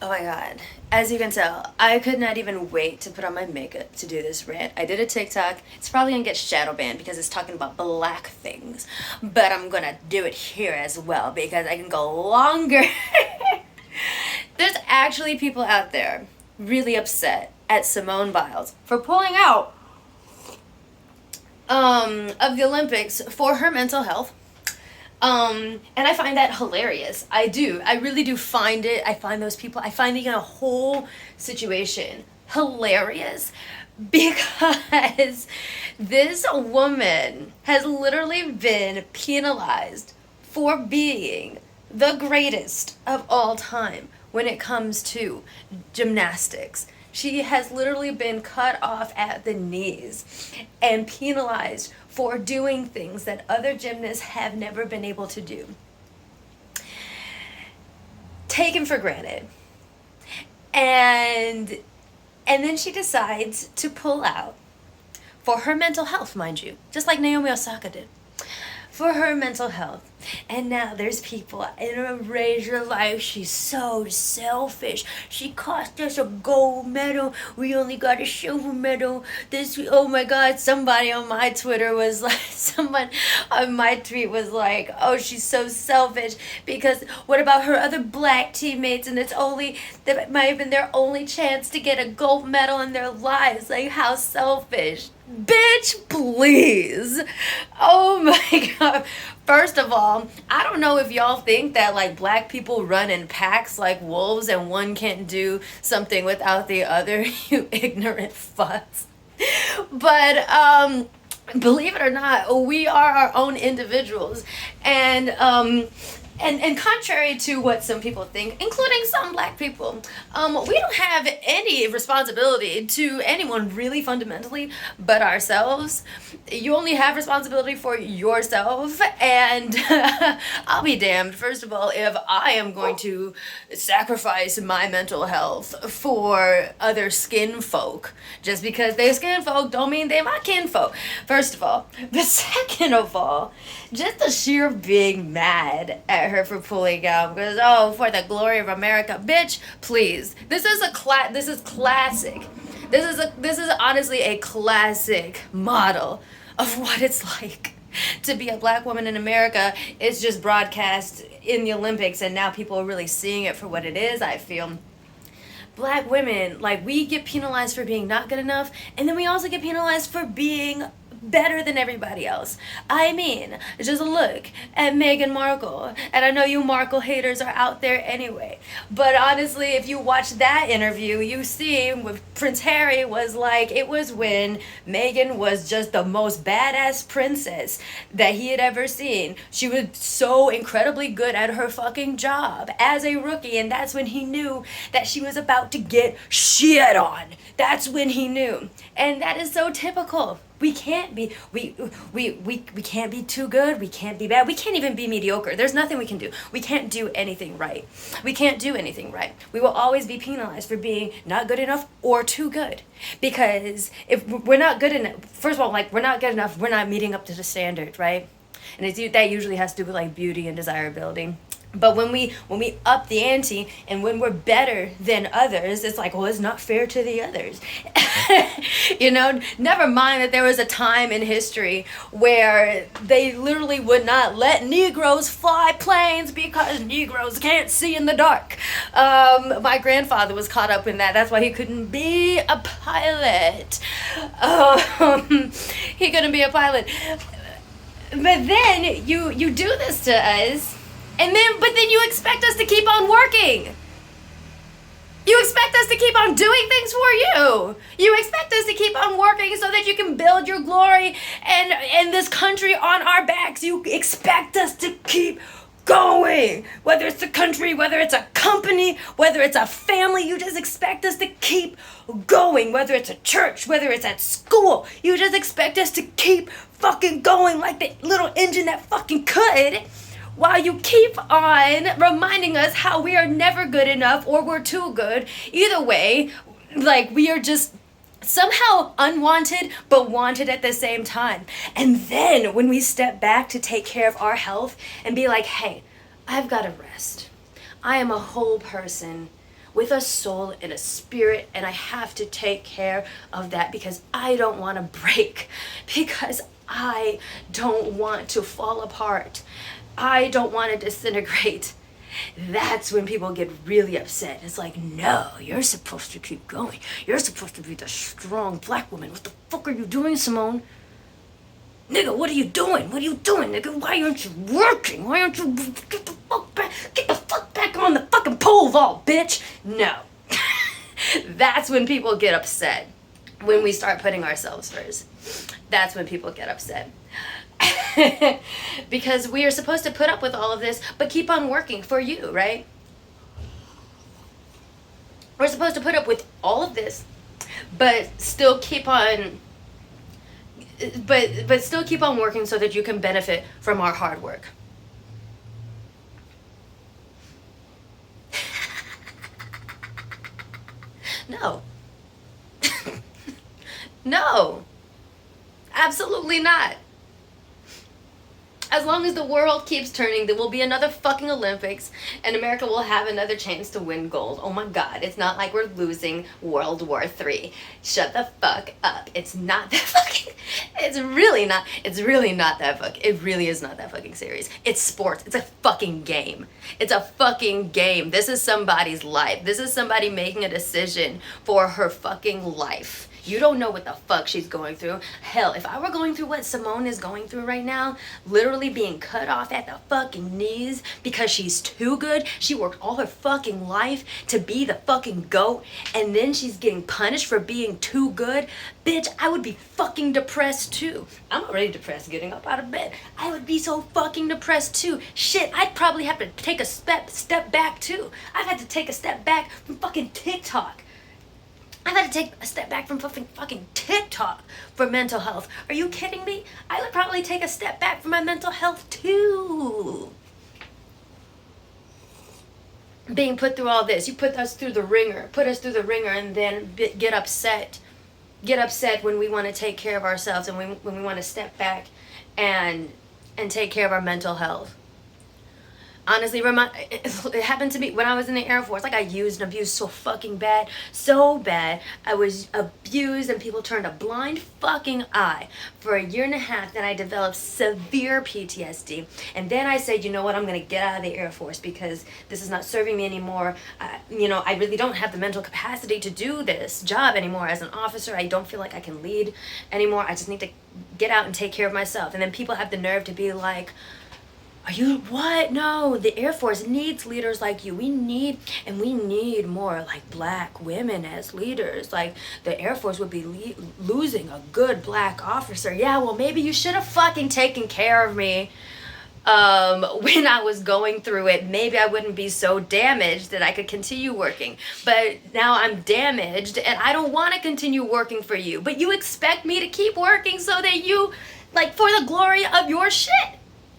Oh my god. As you can tell, I could not even wait to put on my makeup to do this rant. I did a TikTok. It's probably gonna get shadow banned because it's talking about black things. But I'm gonna do it here as well because I can go longer. There's actually people out there really upset at Simone Biles for pulling out of the Olympics for her mental health. And I find that hilarious. I do. I really do find it. I find those people, I find the whole situation hilarious because this woman has literally been penalized for being the greatest of all time when it comes to gymnastics. She has literally been cut off at the knees and penalized for doing things that other gymnasts have never been able to do. Taken for granted. And then she decides to pull out for her mental health, mind you, just like Naomi Osaka did. For her mental health. And now there's people in a rage like she's so selfish. She cost us a gold medal. We only got a silver medal. Oh my god, somebody on my Twitter was like, someone on my tweet was like, oh, she's so selfish because what about her other black teammates, and that might have been their only chance to get a gold medal in their lives. Like, how selfish. Bitch, please. Oh my god. First of all, I don't know if y'all think that like black people run in packs like wolves and one can't do something without the other, you ignorant fucks. But believe it or not, we are our own individuals. And contrary to what some people think, including some black people, we don't have any responsibility to anyone really fundamentally but ourselves. You only have responsibility for yourself, and I'll be damned, first of all, if I am going to sacrifice my mental health for other skin folk. Just because they're skin folk don't mean they're my kinfolk, first of all. But second of all, just the sheer being mad at her for pulling out because, oh, for the glory of America. Bitch, please. This is classic. This is honestly a classic model of what it's like to be a black woman in America. It's just broadcast in the Olympics and now people are really seeing it for what it is, I feel. Black women, like, we get penalized for being not good enough, and then we also get penalized for being better than everybody else. I mean, just look at Meghan Markle. And I know you Markle haters are out there anyway. But honestly, if you watch that interview, you see with Prince Harry was like, it was when Meghan was just the most badass princess that he had ever seen. She was so incredibly good at her fucking job as a rookie. And that's when he knew that she was about to get shit on. That's when he knew. And that is so typical. We can't be we can't be too good, we can't be bad, we can't even be mediocre. There's nothing we can do. We can't do anything right. We can't do anything right. We will always be penalized for being not good enough or too good. Because if we're not good enough, first of all, like, we're not good enough, we're not meeting up to the standard, right? And that usually has to do with like beauty and desirability. But when we up the ante and when we're better than others, it's like, well, it's not fair to the others. You know, never mind that there was a time in history where they literally would not let Negroes fly planes because Negroes can't see in the dark. My grandfather was caught up in that. That's why he couldn't be a pilot. He couldn't be a pilot. But then you do this to us. But then you expect us to keep on working. You expect us to keep on doing things for you. You expect us to keep on working so that you can build your glory and this country on our backs. You expect us to keep going. Whether it's a country, whether it's a company, whether it's a family, you just expect us to keep going. Whether it's a church, whether it's at school, you just expect us to keep fucking going like the little engine that fucking could. While you keep on reminding us how we are never good enough or we're too good. Either way, like, we are just somehow unwanted but wanted at the same time. And then when we step back to take care of our health and be like, hey, I've got to rest. I am a whole person with a soul and a spirit, and I have to take care of that because I don't want to break, because I don't want to fall apart. I don't want to disintegrate. That's when people get really upset. It's like, no, you're supposed to keep going. You're supposed to be the strong black woman. What the fuck are you doing, Simone? Nigga, what are you doing? What are you doing, nigga? Why aren't you working? Why aren't you... Get the fuck back on the fucking pole vault, bitch! No. That's when people get upset. When we start putting ourselves first. That's when people get upset. Because we are supposed to put up with all of this, but keep on working for you, right? We're supposed to put up with all of this, but still keep on... But still keep on working so that you can benefit from our hard work. No. No. Absolutely not. As long as the world keeps turning, there will be another fucking Olympics, and America will have another chance to win gold. Oh my God, it's not like we're losing World War III. Shut the fuck up. It's not that fucking... It's really not that fucking... It really is not that fucking serious. It's sports. It's a fucking game. It's a fucking game. This is somebody's life. This is somebody making a decision for her fucking life. You don't know what the fuck she's going through. Hell, if I were going through what Simone is going through right now, literally being cut off at the fucking knees because she's too good. She worked all her fucking life to be the fucking GOAT, and then she's getting punished for being too good. Bitch, I would be fucking depressed too. I'm already depressed getting up out of bed. I would be so fucking depressed too. Shit, I'd probably have to take a step back too. I've had to take a step back from fucking TikTok. I've had to take a step back from fucking TikTok for mental health. Are you kidding me? I would probably take a step back from my mental health too. Being put through all this. You put us through the ringer. Put us through the ringer and then get upset. Get upset when we want to take care of ourselves and when we want to step back and take care of our mental health. Honestly, it happened to me when I was in the Air Force. Like, I used and abused so fucking bad. So bad. I was abused and people turned a blind fucking eye for 1.5 years. Then I developed severe PTSD. And then I said, you know what? I'm going to get out of the Air Force because this is not serving me anymore. I really don't have the mental capacity to do this job anymore as an officer. I don't feel like I can lead anymore. I just need to get out and take care of myself. And then people have the nerve to be like, are you what? No, the Air Force needs leaders like you. We need more like black women as leaders. Like, the Air Force would be losing a good black officer. Yeah, well, maybe you should have fucking taken care of me when I was going through it. Maybe I wouldn't be so damaged that I could continue working. But now I'm damaged and I don't want to continue working for you. But you expect me to keep working so that you, like, for the glory of your shit.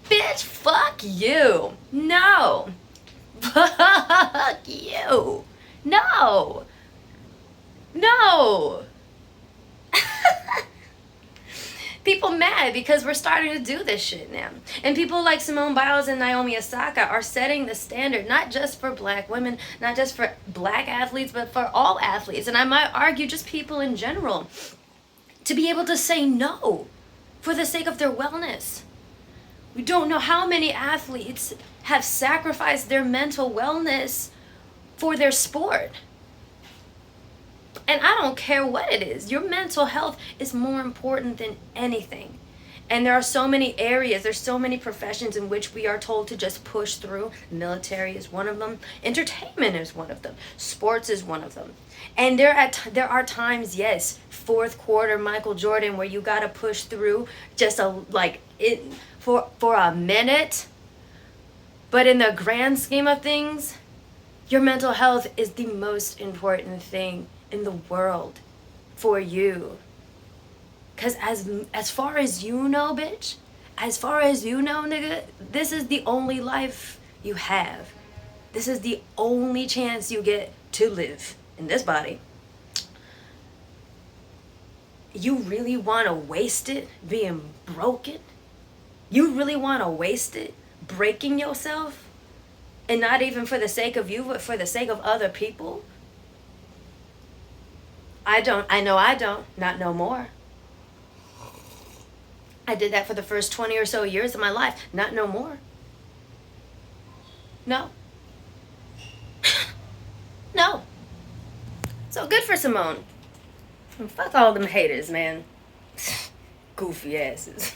Bitch, fuck you. No. Fuck you. No. No. People mad because we're starting to do this shit now. And people like Simone Biles and Naomi Osaka are setting the standard, not just for black women, not just for black athletes, but for all athletes. And I might argue just people in general, to be able to say no for the sake of their wellness. We don't know how many athletes have sacrificed their mental wellness for their sport. And I don't care what it is. Your mental health is more important than anything. And there are so many areas, there's so many professions in which we are told to just push through. Military is one of them. Entertainment is one of them. Sports is one of them. And there are times, yes, fourth quarter Michael Jordan, where you gotta push through just for a minute. But in the grand scheme of things, your mental health is the most important thing in the world for you. Because as far as you know, bitch, as far as you know, nigga, this is the only life you have. This is the only chance you get to live in this body. You really want to waste it being broken? You really want to waste it breaking yourself? And not even for the sake of you, but for the sake of other people? I know I don't. Not no more. I did that for the first 20 or so years of my life. Not no more. No. No. So good for Simone. And fuck all them haters, man. Goofy asses.